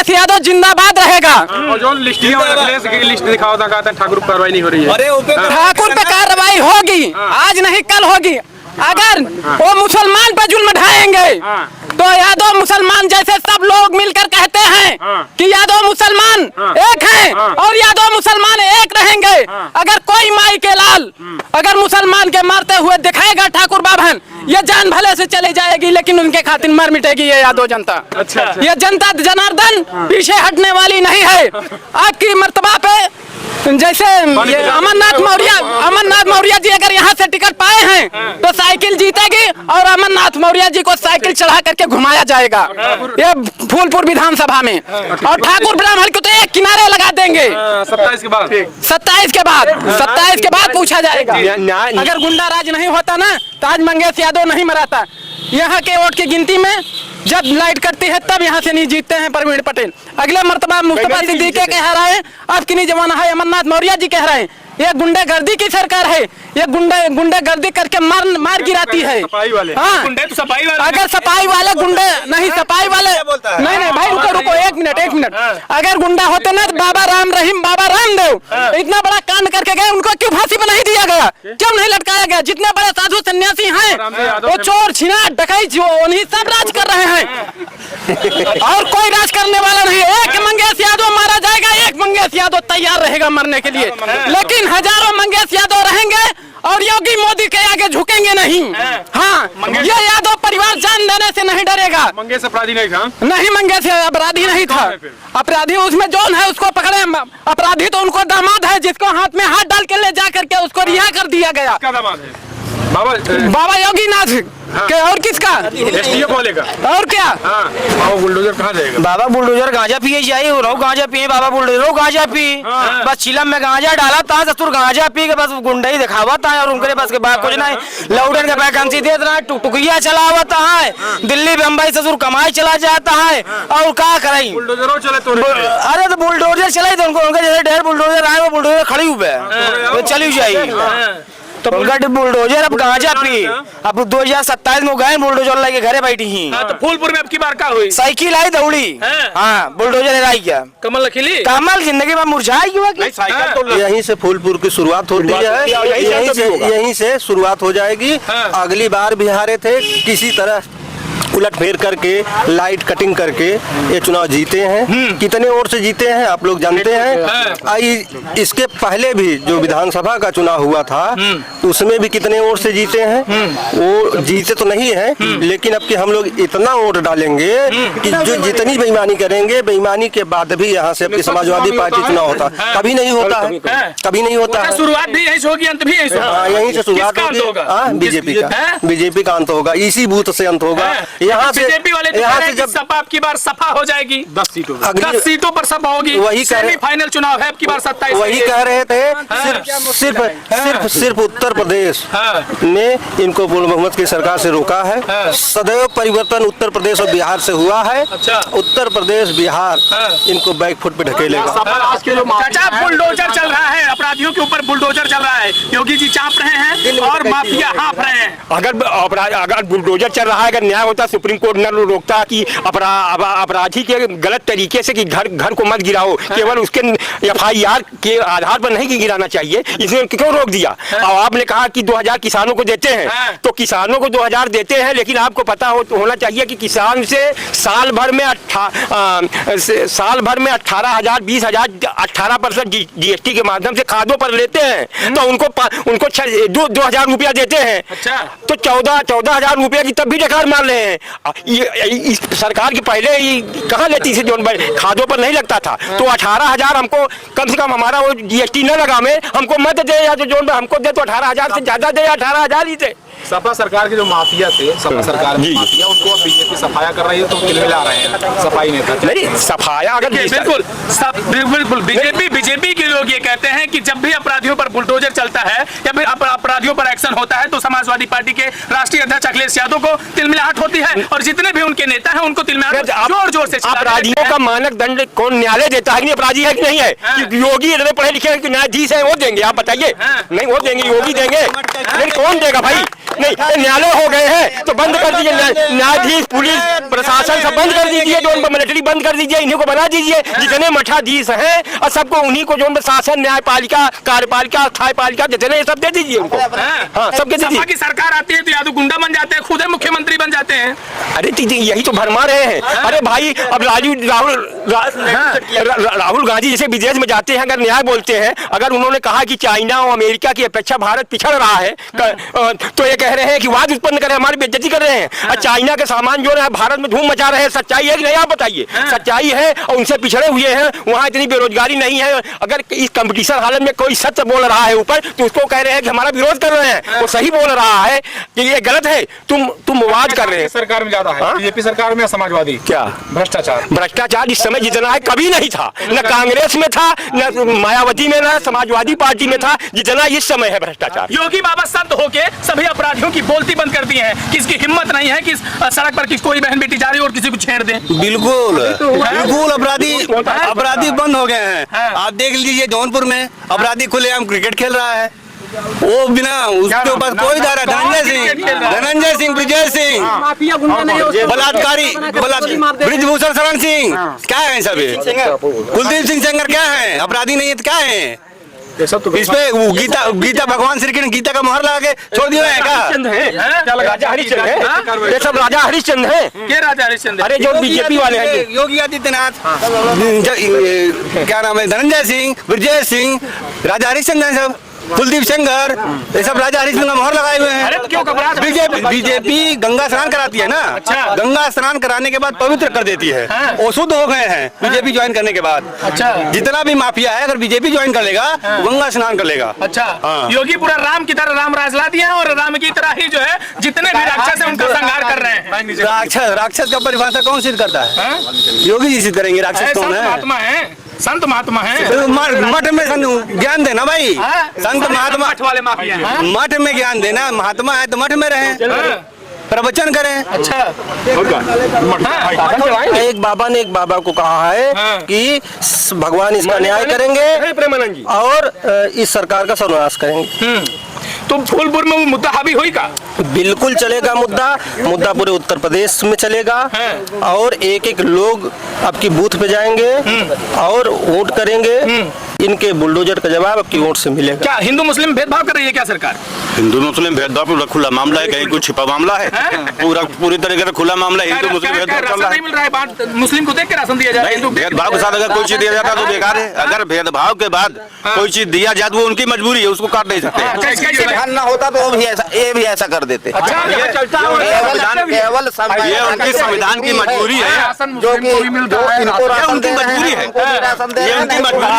मंगेश यादव जिंदाबाद रहेगा। और जो लिस्ट दिखाओ था, कहते हैं ठाकुर पर कार्रवाई नहीं हो रही है। ठाकुर पे कार्रवाई होगी, आज नहीं कल होगी। अगर वो मुसलमान पे जुल्म ढाएंगे तो यादव मुसलमान जैसे सब लोग मिलकर कहते हैं कि यादव मुसलमान एक हैं और यादव मुसलमान एक रहेंगे। अगर कोई माई के लाल अगर मुसलमान के मारते हुए दिखाएगा ठाकुर बाभन, ये जान भले से चली जाएगी लेकिन उनके खातिर मर मिटेगी ये यादव जनता। अच्छा। ये जनता जनार्दन पीछे हटने वाली नहीं है। आपकी मर्तबा पे जैसे अमरनाथ मौर्य जी अगर यहाँ से टिकट पाए हैं तो साइकिल जीतेगी और अमरनाथ मौर्य जी को साइकिल चढ़ा करके घुमाया जाएगा ये फूलपुर विधानसभा में। और ठाकुर ब्राह्मण को तो एक किनारे लगा देंगे। 27 के बाद पूछा जाएगा। अगर गुंडा राज नहीं होता ना तो आज मंगेश यादव नहीं मराता। यहाँ के वोट की गिनती में जब लाइट कटती है तब यहाँ से नहीं जीतते हैं प्रवीण पटेल। अगले मर्तबा मुस्तफा सिद्दीकी कह रहा है, अब की नहीं जमाना है। अमरनाथ मौर्य जी कह रहे हैं ये गुंडागर्दी की सरकार है, ये गुंडागर्दी करके मार गिराती है। हाँ, अगर सफाई वाले गुंडे नहीं, सफाई वाले नहीं भाई रुको एक मिनट। अगर गुंडा होते ना तो बाबा रामदेव इतना बड़ा कांड करके गए, उनको क्यों फांसी पर नहीं दिया गया, क्यों नहीं लटकाया गया? जितने बड़े साधु सन्यासी हैं वो चोर छिनाट डकैत उन्हीं सब राज कर रहे हैं और कोई राज करने वाला नहीं। एक मंगेश यादव मारा जाएगा, एक मंगेश यादव तैयार रहेगा मरने के लिए, लेकिन हजारों मंगेश यादव रहेंगे और योगी मोदी के आगे झुकेंगे नहीं। हाँ, ये यादव परिवार जान देने से नहीं डरेगा। मंगेश अपराधी नहीं था। नहीं, मंगेश अपराधी नहीं था। अपराधी उसमें जौन है उसको पकड़े। अपराधी तो उनको दामाद है जिसको हाथ में हाथ डाल के ले जा करके उसको रिहा कर दिया गया। दामाद है बाबा योगीनाथ के और किसका बोलेगा और क्या? बाबा बुलडोजर कहाँ जाएगा? बाबा बुलडोजर गांजा पिए जाए, गांजा पिए बाबा बुलडोजर गांजा पी। बस चिलम में गांजा डाला था, ससुर गांजा पी के बस गुंडा ही दिखावा था और उनके बस के बाद कुछ नहीं। लौटन के वैकेंसी दे रहा है, टुकटुकिया चला हुआ है, दिल्ली बम्बई ससुर कमाई चला जाता है और क्या करे। बुलडोजर चले तो अरे तो बुलडोजर चले तो उनके जैसे ढेर बुलडोजर आए, वो बुलडोजर खड़ी हुए चली जाएगी। तो उनका बुलडोजर अब गांजा पी। अब 2027 में गए बुलडोजर लेके घरे बैठी ही। तो फूलपुर में अब की बार क्या हुई? साइकिल आई दौड़ी। हाँ, बुलडोजर आई क्या कमल खिली? कमल जिंदगी में मुरझाई क्यों? यहीं से फूलपुर की शुरुआत होती है, यहीं से शुरुआत हो जाएगी। अगली बार भी हारे थे, किसी तरह उलट फेर करके लाइट कटिंग करके ये चुनाव जीते हैं। कितने वोट से जीते हैं आप लोग जानते हैं। इसके पहले भी जो विधानसभा का चुनाव हुआ था उसमें भी कितने वोट से जीते हैं। वो जीते तो नहीं है, लेकिन अब कि हम लोग इतना वोट डालेंगे कि जो जितनी बेईमानी करेंगे, बेईमानी के बाद भी यहाँ से आपकी समाजवादी पार्टी चुनाव होता कभी नहीं होता है, कभी नहीं होता है। शुरुआत भी यही होगी, अंत भी यहीं से शुरुआत होगी। बीजेपी का अंत होगा, इसी बूथ से अंत होगा। यहाँ से बीजेपी वाले जब सपा आपकी बार सपा हो जाएगी 10 सीटों पर सपा होगी। वही सेमीफाइनल चुनाव है आपकी बार 27। वही कह रहे थे। सिर्फ उत्तर प्रदेश ने इनको पूर्ण बहुमत की सरकार से रोका है। सदैव परिवर्तन उत्तर प्रदेश और बिहार से हुआ है। उत्तर प्रदेश बिहार इनको बैकफुट पे ढकेलेगा। बुलडोजर चल रहा है, अपराधियों के ऊपर बुलडोजर चल रहा है, योगी जी चाप रहे हैं और माफिया हाँफ रहे हैं। अगर बुलडोजर चल रहा है, अगर न्याय होता, सुप्रीम कोर्ट न रोकता कि अपराधी के गलत तरीके से कि घर को मत गिराओ, केवल उसके FIR के आधार पर नहीं गिराना चाहिए, इसने क्यों रोक दिया? और आपने कहा कि 2000 किसानों को देते हैं, तो किसानों को 2000 देते हैं, लेकिन आपको पता होना चाहिए कि किसान से साल भर में 18,000 20,000 18% GST के माध्यम से खादों पर लेते हैं, तो उनको 2,000 रुपया देते हैं। तो 14,000 रुपया की तब भी डकार मार रहे हैं। इस सरकार की पहले कहाँ लेती थी, जो खादों पर नहीं लगता था, तो 18,000 हमको कम से कम हमारा वो GST न लगा में हमको मत दे, या जो हमको दे तो 18,000 से ज्यादा दे, 18,000 ही थे। सपा सरकार के जो माफिया थे, सपा सरकार में माफिया, उनको अब बीजेपी सफाया कर रही है, तो तिलमिला रहे हैं सफाई नेता। नहीं, सफाया अगर बिल्कुल बीजेपी के लोग ये कहते हैं कि जब भी अपराधियों पर बुलडोजर चलता है या फिर अपराधियों पर एक्शन होता है तो समाजवादी पार्टी के राष्ट्रीय अध्यक्ष अखिलेश यादव को तिलमिलाहट होती है, और जितने भी उनके नेता हैं उनको तिलमिलाहट जोर से। अपराधियों का मानक दंड कौन न्यायालय देता है कि अपराधी है कि नहीं है? योगी इतने पढ़े लिखे न्यायाधीश है, वो देंगे? आप बताइए। नहीं, वो देंगे, योगी देंगे, लेकिन कौन देगा भाई? नहीं, न्यायालय हो गए हैं तो बंद कर दीजिए, न्यायाधीश, पुलिस, प्रशासन सब बंद कर दीजिए, जो उनको मिलिट्री बंद कर दीजिए, इन्हीं को बना दीजिए, जितने मठाधीश हैं और सबको उन्हीं को, जो शासन, न्यायपालिका, कार्यपालिका, स्थायपालिका जितने, ये सब दे दीजिए उनको। हाँ, सबके दे दीजिए। की सरकार आती है तो या तो गुंडा बन जाते हैं, खुद मुख्यमंत्री बन जाते हैं। अरे यही तो भरमा रहे हैं। अरे भाई, अब राहुल गांधी जैसे विदेश में जाते हैं, अगर न्याय बोलते हैं, अगर उन्होंने कहा कि चाइना और अमेरिका की अपेक्षा भारत पिछड़ रहा है, तो ये कह रहे हैं कि वाद उत्पन्न कर रहे हैं, हमारी बेइज्जती कर रहे हैं। और चाइना के सामान जो है भारत में धूम मचा रहे हैं। सच्चाई है कि नहीं, आप बताइए। सच्चाई है, और उनसे पिछड़े हुए हैं, वहाँ इतनी बेरोजगारी नहीं है। अगर इस कंपटीशन हालत में कोई सच बोल रहा है ऊपर, तो उसको कह रहे हैं कि हमारा विरोध कर रहे हैं। वो सही बोल रहा है कि ये गलत है, तुम वाद कर रहे हैं। सरकार में ज्यादा है, बीजेपी सरकार में समाजवादी क्या भ्रष्टाचार इस समय जितना है कभी नहीं था, न कांग्रेस में था, न मायावती में, न समाजवादी पार्टी में था, जितना इस समय है भ्रष्टाचार। योगी बाबा संत होके सभी अपराधियों की बोलती बंद कर दी है, किसकी हिम्मत नहीं है कि सड़क पर कोई बहन बेटी जा रही हो और किसी को छेड़ दे। बिल्कुल अपराधी बंद हो गए हैं। आप देख लीजिए जौनपुर में अपराधी खुलेआम क्रिकेट खेल रहा है, वो बिना उसके ऊपर कोई धारा, धनंजय सिंह, विजय सिंह, बलात्कारी, ब्रिजभूषण शरण सिंह, क्या है सब? कुलदीप सिंह सेंगर क्या है? अपराधी नहीं है तो क्या है? इस पे गीता भगवान श्री कृष्ण गीता का मोहर लगा के छोड़ दिया है क्या? राजा हरिश्चंद्र है, ये सब राजा हरिश्चंद्र है। क्या राजा हरिश्चंद्र? अरे जो बीजेपी वाले हैं, योगी आदित्यनाथ, क्या नाम है, धनंजय सिंह, विजय सिंह, राजा हरिश्चंद्र है सब, कुलदीप सेंगर, ये सब राजा हरिश्चंद्र का मोहर लगाए हुए हैं। बीजेपी गंगा स्नान कराती है ना। अच्छा। गंगा स्नान कराने के बाद पवित्र कर देती है। वो शुद्ध हो गए हैं बीजेपी ज्वाइन करने के बाद। अच्छा। जितना भी माफिया है, अगर बीजेपी ज्वाइन कर लेगा, गंगा स्नान कर लेगा। अच्छा। हाँ। योगी पूरा राम की तरह राम राज ला दिया है, और राम की तरह ही जो है जितने भी राक्षस है उनका संहार कर रहे हैं। राक्षस का परिभाषा कौन सिद्ध करता है? योगी जी सिद्ध करेंगे राक्षस कौन है? महात्मा है, संत महात्मा है। मठ में ज्ञान देना भाई, संत महात्मा वाले माफिया हैं। मठ में ज्ञान देना, महात्मा है तो मठ में रहे, प्रवचन करें। अच्छा। एक बाबा को कहा है कि भगवान इसका न्याय करेंगे प्रेमानंद जी, और इस सरकार का सर्वनाश करेंगे। तो फूलपुर में वो मुद्दा हावी होगा? बिल्कुल चलेगा मुद्दा पूरे उत्तर प्रदेश में चलेगा, और एक एक लोग आपकी बूथ पे जाएंगे और वोट करेंगे। इनके बुलडोजर का जवाब आपकी वोट से मिलेगा। क्या हिंदू मुस्लिम भेदभाव कर रही है क्या सरकार? हिंदू मुस्लिम भेदभाव पूरा खुला मामला है, कहीं कुछ छिपा मामला है? पूरी तरीके से खुला मामला है। हिंदू मुस्लिम भेदभाव चल रहा है। नहीं मिल रहा है, मुस्लिम को देख के राशन दिया जा रहा है। भेदभाव के साथ अगर कोई चीज दिया जाता तो बेकार है। अगर भेदभाव के बाद कोई चीज दिया जाए तो वो उनकी मजबूरी है, उसको काट नहीं सकते। ना होता तो ये भी ऐसा कर देते। ये उनकी संविधान की मजबूरी है, जो कि उनकी मजबूरी है, ये उनकी मजबूरी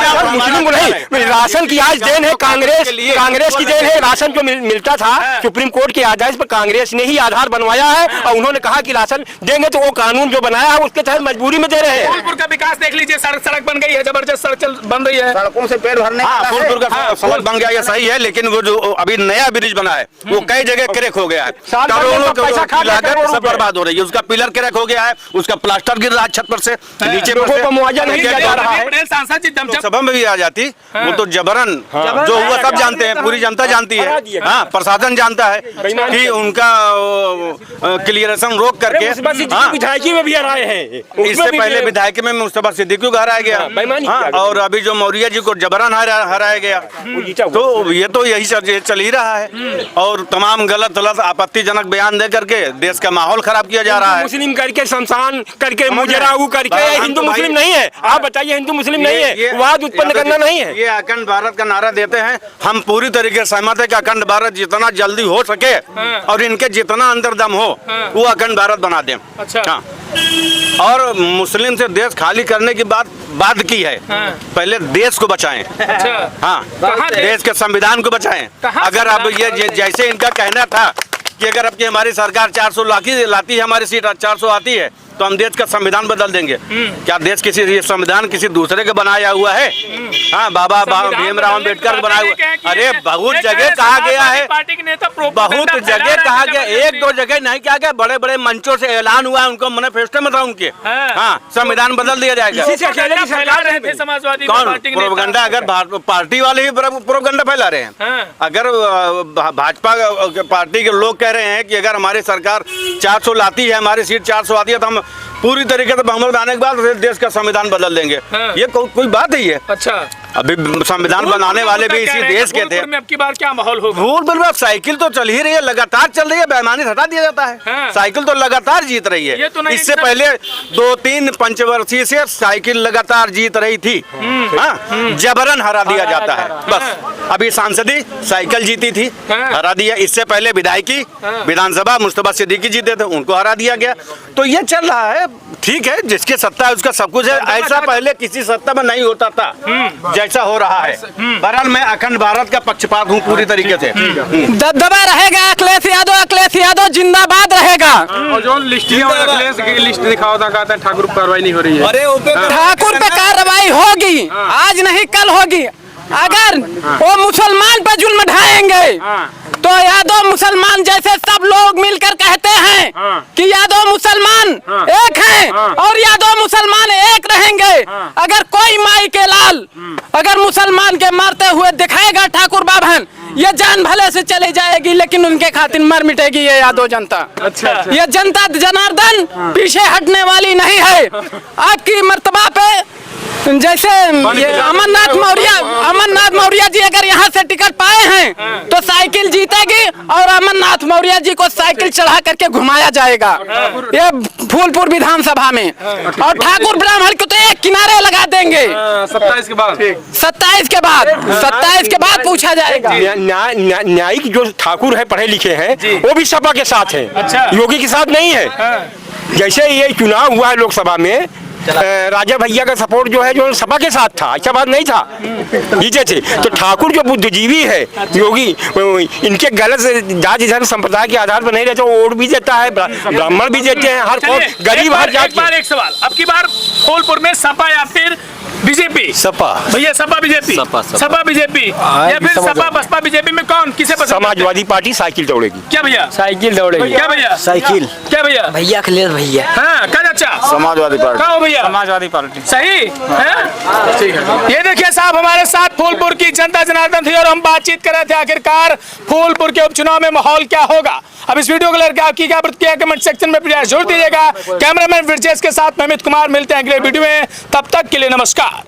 नहीं। राशन की आज देन है कांग्रेस की देन है। राशन जो मिलता था सुप्रीम कोर्ट के आदेश पर कांग्रेस ने ही आधार बनवाया है, और उन्होंने कहा कि राशन देंगे, तो वो कानून जो बनाया है उसके तहत मजबूरी में दे रहे हैं। फूलपुर का विकास देख लीजिए, सड़क बन गई है, जबरदस्त सड़क बन रही है, सड़कों से पेट भरने। फूलपुर का सड़क बन गया, ये सही है, लेकिन वो जो अभी नया ब्रिज बना है वो कई जगह क्रैक हो गया है, करोड़ों की लागत सब बर्बाद हो रही है। उसका पिलर क्रैक हो गया है, उसका प्लास्टर गिर रहा है छत पर से नीचे, मुआवजा नहीं दिया जा रहा है। सांसद सभा में भी आ जाती, वो तो जबरन जो हुआ सब जानते हैं, पूरी जनता जानती है। हाँ, प्रशासन जानता है कि उनका क्लियरेशन रोक करके विधायकी में भी हराए हैं। इससे पहले विधायक में मुस्तफा सिद्दीकी को हराया गया, और अभी जो मौर्य जी को जबरन हराया गया। तो ये तो यही चल ही रहा है, और तमाम गलत आपत्तिजनक बयान दे करके देश का माहौल खराब किया जा रहा है। मुस्लिम करके शमशान करके मुजराऊ करके, हिंदू मुस्लिम नहीं है। आप बताइए, हिंदू मुस्लिम नहीं है, वाद उत्पन्न करना नहीं है। ये अखंड भारत का नारा देते हैं, हम पूरी तरीके से सहमत है कि अखंड भारत जितना जल्दी हो सके और इनके जितना अंदर दम हो वो अखंड भारत बना दें। अच्छा। और मुस्लिम से देश खाली करने की बात की है, पहले देश को बचाएं। अच्छा। हाँ, देश के संविधान को बचाएं। अगर अब ये जैसे इनका कहना था कि अगर अब की हमारी सरकार 400 लाती है, हमारी सीट 400 आती है, तो तो हम देश का संविधान बदल देंगे। क्या देश किसी ये संविधान किसी दूसरे का बनाया हुआ है? हाँ, बाबा भीमराव अम्बेडकर बनाया हुआ। अरे बहुत जगह कहा गया है, पार्टी के नेता बहुत जगह कहा गया, एक दो जगह नहीं कहा गया, बड़े बड़े मंचों से ऐलान हुआ है, उनको मैनिफेस्टो में था उनके। हाँ, संविधान बदल दिया जाएगा। सरकार रहे थे समाजवादी कौन पार्टी के प्रोपगंडा? अगर पार्टी वाले ही प्रोपगंडा फैला रहे हैं। अगर भाजपा पार्टी के लोग कह रहे हैं कि अगर हमारी सरकार 400 लाती है, हमारी सीट 400 आती है, तो हम पूरी तरीके से बहुमत आने के बाद देश का संविधान बदल देंगे। ये कोई बात नहीं है। अच्छा, अभी संविधान बनाने वाले भी इसी देश के थे। में अब की बार क्या माहौल होगा? भूल बिल्कुल, साइकिल तो चल ही रही है, लगातार चल रही है, बेईमानी हटा दिया जाता है। साइकिल तो लगातार जीत रही है। इससे पहले 2-3 पंचवर्षीय से साइकिल लगातार जीत रही थी। जबरन हरा दिया जाता है बस। अभी सांसदी साइकिल जीती थी, हरा दिया। इससे पहले विधायकी विधानसभा मुस्तफा सिद्दीकी जीते थे, उनको हरा दिया गया। तो ये चल रहा है, ठीक है, जिसकी सत्ता है उसका सब कुछ है। ऐसा पहले किसी सत्ता में नहीं होता था जैसा हो रहा है। बहरहाल मैं अखंड भारत का पक्षपात हूँ पूरी तरीके से। दबदबा रहेगा, अखिलेश यादव जिंदाबाद रहेगा। और जो अखिलेश की लिस्ट दिखाओ था, कहता है ठाकुर पर कार्रवाई नहीं हो रही है। अरे ठाकुर पे कार्रवाई होगी, आज नहीं कल होगी। अगर वो मुसलमान पे जुल्म ढाएंगे तो यादव मुसलमान जैसे सब लोग मिलकर कहते हैं कि यादव मुसलमान एक हैं और यादव मुसलमान एक रहेंगे। अगर कोई माई के लाल अगर मुसलमान के मारते हुए दिखाएगा ठाकुर बाभन, ये जान भले से चली जाएगी, लेकिन उनके खातिर मर मिटेगी ये यादव जनता। अच्छा। ये जनता जनार्दन पीछे हटने वाली नहीं है। आपकी मर्तबा पे जैसे ये अमरनाथ मौर्य जी अगर यहाँ से टिकट पाए हैं तो साइकिल जीतेगी और अमरनाथ मौर्य जी को साइकिल चढ़ा करके घुमाया जाएगा ये फूलपुर विधानसभा में। और ठाकुर ब्राह्मण को तो एक किनारे लगा देंगे। 27 के बाद पूछा जाएगा। न्यायिक जो ठाकुर है, पढ़े लिखे हैं, वो भी सपा के साथ है। अच्छा। योगी के साथ नहीं है। जैसे ये चुनाव हुआ है लोकसभा में, राजा भैया का सपोर्ट जो है, जो सपा के साथ था, अच्छा बात नहीं था, जीते थे। तो ठाकुर जो बुद्धिजीवी है, योगी, इनके गलत जाति धर्म संप्रदाय के आधार पर नहीं रहते, वो वोट भी देता है, ब्राह्मण भी देते हैं, हर गरीब हर जाति। एक सवाल, अब की बार फूलपुर में सपा या फिर बीजेपी? सपा भैया, सपा बीजेपी, सपा बीजेपी या फिर सपा बसपा बीजेपी में कौन किसे पसंद? समाजवादी पार्टी साइकिल दौड़ेगी। क्या भैया? साइकिल दौड़ेगी। क्या भैया? साइकिल। क्या भैया? भैया अखिलेश भैया। हाँ, क्या अच्छा? समाजवादी पार्टी। कहाँ हो भैया? समाजवादी पार्टी। सही है। ये देखिए साहब, हमारे साथ फूलपुर की जनता जनार्दन थी और हम बातचीत कर रहे थे आखिरकार फूलपुर के उपचुनाव में माहौल क्या होगा। अब इस वीडियो को लेकर आपकी क्या प्रतिक्रिया कमेंट सेक्शन में प्रयास जरूर दीजिएगा। कैमरामैन विरजेश के साथ मैं अमित कुमार, मिलते हैं अगले वीडियो में, तब तक के लिए नमस्कार।